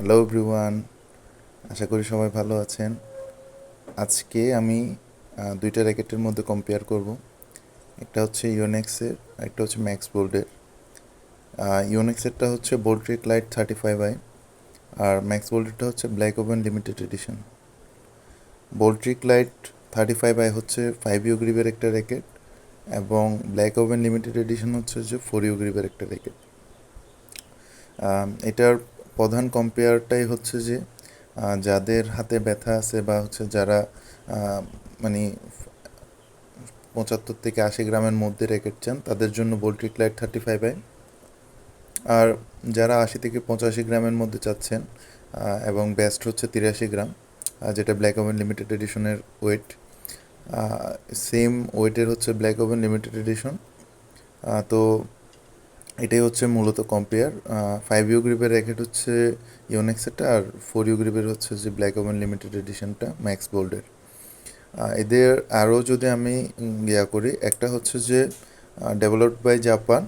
Hello everyone, আশা করি সবাই ভালো আছেন। আজকে আমি দুইটা র্যাকেটের মধ্যে কম্পেয়ার করব। একটা হচ্ছে ইউনেক্সের, একটা হচ্ছে ম্যাক্স বোল্ডের। ইউনেক্সেরটা হচ্ছে বোল্ট্রিক লাইট 35i, আর ম্যাক্স বোল্ডেরটা হচ্ছে black oven limited edition. Voltric lite 35i হচ্ছে 5U গ্রিপের একটা র্যাকেট, এবং ব্ল্যাক ওভেন লিমিটেড এডিশন হচ্ছে যে 4U গ্রিপের একটা র্যাকেট। এটার প্রধান কম্পেয়ারটাই হচ্ছে যে যাদের হাতে ব্যথা আছে বা হচ্ছে যারা মানে 75 থেকে 80 গ্রামের মধ্যে র্যাকেট চান, তাদের জন্য বোল্ট্রিক লাইট 35i। আর যারা 80 থেকে 85 গ্রামের মধ্যে চাচ্ছেন এবং বেস্ট হচ্ছে 83 গ্রাম, যেটা ব্ল্যাক ওভেন লিমিটেড এডিশনের ওয়েট। সেম ওয়েটের হচ্ছে ব্ল্যাক ওভেন লিমিটেড এডিশন। তো এটাই হচ্ছে মূলত কম্পেয়ার। 5U গ্রিপের র্যাকেট হচ্ছে ইউনেক্সেরটা, আর 4U গ্রিপের হচ্ছে যে ব্ল্যাক ওভেন লিমিটেড এডিশনটা ম্যাক্স বোল্ডের। এদের আরও যদি আমি করি, একটা হচ্ছে যে ডেভেলপড বাই জাপান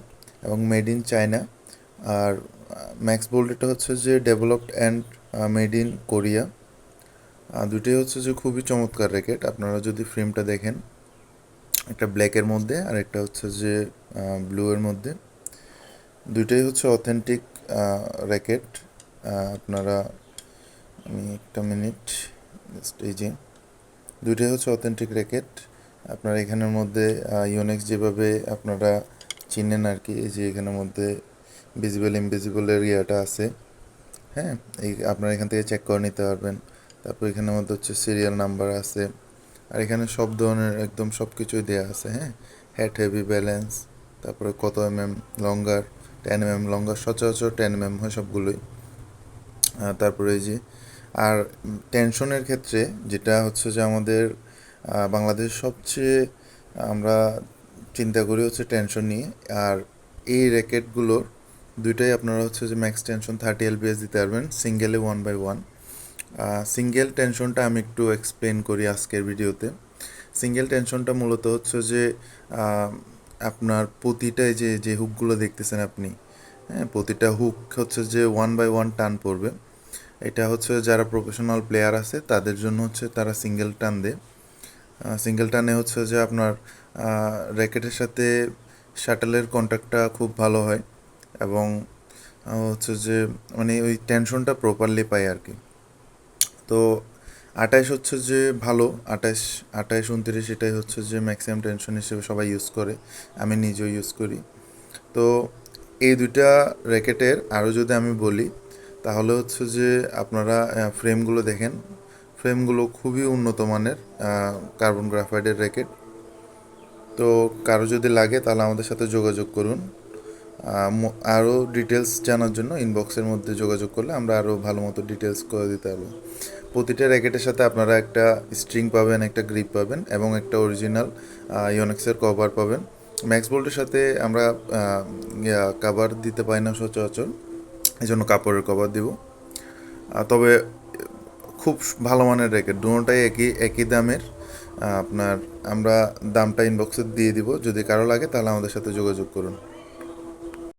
এবং মেড ইন চায়না, আর ম্যাক্স বোল্ডেরটা হচ্ছে যে developed and made in Korea. দুটোই হচ্ছে যে খুবই চমৎকার র্যাকেট। আপনারা যদি ফ্রেমটা দেখেন, একটা ব্ল্যাকের মধ্যে আর একটা হচ্ছে যে ব্লুয়ের মধ্যে, দুইটাই হচ্ছে অথেন্টিক র্যাকেট। আপনারা, আমি একটা মিনিট, জাস্ট এই যে দুইটাই হচ্ছে অথেন্টিক র্যাকেট। আপনারা এখানের মধ্যে ইউনেক্স যেভাবে আপনারা চিনেন আর কি, এই যে এখানের মধ্যে ভিজিবল ইনভিজিবলের ইয়াটা আছে, হ্যাঁ, এই আপনারা এখান থেকে চেক করে নিতে পারবেন। তারপর এখানের মধ্যে হচ্ছে সিরিয়াল নাম্বার আছে, আর এখানে সব ধরনের একদম সব কিছুই দেওয়া আছে, হ্যাঁ। হ্যাট হেভি ব্যালেন্স, তারপরে কত লঙ্গার, 10 লঙ্গার, সচরাচর 10 হয় সবগুলোই। তারপরে এই যে, আর টেনশনের ক্ষেত্রে যেটা হচ্ছে যে আমাদের বাংলাদেশ সবচেয়ে আমরা চিন্তা করি হচ্ছে টেনশন নিয়ে। আর এই র্যাকেটগুলোর দুইটাই আপনারা হচ্ছে যে ম্যাক্স টেনশন 30 lbs দিতে পারবেন সিঙ্গেলে 1/1। সিঙ্গেল টেনশনটা আমি একটু এক্সপ্লেন করি আজকের ভিডিওতে। সিঙ্গেল টেনশনটা মূলত হচ্ছে যে আপনার প্রতিটাই যে যে হুকগুলো দেখতেছেন আপনি, হ্যাঁ, প্রতিটা হুক হচ্ছে যে 1/1 টান পড়বে। এটা হচ্ছে যারা প্রফেশনাল প্লেয়ার আছে তাদের জন্য হচ্ছে তারা সিঙ্গেল টান দেয়। সিঙ্গেল টানে হচ্ছে যে আপনার র্যাকেটের সাথে শাটলের কন্ট্যাক্টটা খুব ভালো হয়, এবং হচ্ছে যে মানে ওই টেনশনটা প্রপারলি পায় আর কি। তো 28 হচ্ছে যে ভালো, 28, 28, 29 এটাই হচ্ছে যে ম্যাক্সিমাম টেনশন হিসেবে সবাই ইউজ করে, আমি নিজেও ইউজ করি। তো এই দুইটা র্যাকেটের আরও যদি আমি বলি, তাহলে হচ্ছে যে আপনারা ফ্রেমগুলো দেখেন, ফ্রেমগুলো খুবই উন্নত মানের কার্বন গ্রাফাইটের র্যাকেট। তো কারো যদি লাগে তাহলে আমাদের সাথে যোগাযোগ করুন। আরও ডিটেলস জানার জন্য ইনবক্সের মধ্যে যোগাযোগ করলে আমরা আরও ভালো মতো ডিটেলস করে দিতে পারবো। প্রতিটা র্যাকেটের সাথে আপনারা একটা স্ট্রিং পাবেন, একটা গ্রিপ পাবেন, এবং একটা অরিজিনাল ইউনেক্সের কভার পাবেন। ম্যাক্স বোল্টের সাথে আমরা কাভার দিতে পারি না সচরাচর, এই জন্য কাপড়ের কভার দিব। তবে খুব ভালো মানের র্যাকেট, দুটোটাই একই একই দামের। আপনার আমরা দামটা ইনবক্সে দিয়ে দিব, যদি কারো লাগে তাহলে আমাদের সাথে যোগাযোগ করুন।